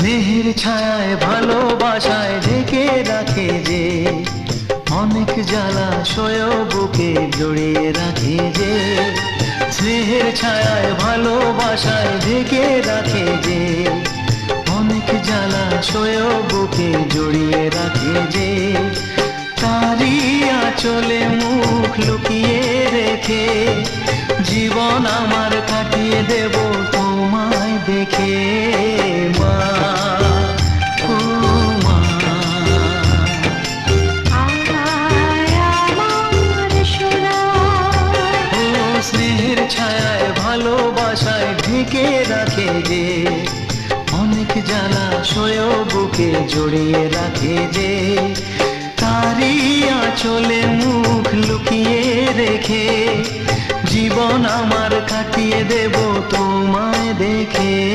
স্নেহের ছায়ায় ভালোবাসায় ঢেকে রাখে যে, অনেক জ্বালাশয় বুকে জড়িয়ে রাখে যে। স্নেহের ছায়ায় ভালোবাসায় ঢেকে রাখে যে, অনেক জ্বালাশয় বুকে জড়িয়ে রাখে যে। তারি আঁচলে মুখ লুকিয়ে রেখে জীবন আমার কাটিয়ে দেব তোমায় দেখে। মা, ও মা, ও স্নেহের ছায়ায় ভালোবাসায় ঢেকে রাখে যে, অনেক জ্বালাশয় বুকে জড়িয়ে রাখে যে। তারি আঁচলে মুখ লুকিয়ে রেখে জীবন আমার কাটিয়ে দেব তোমায় দেখে।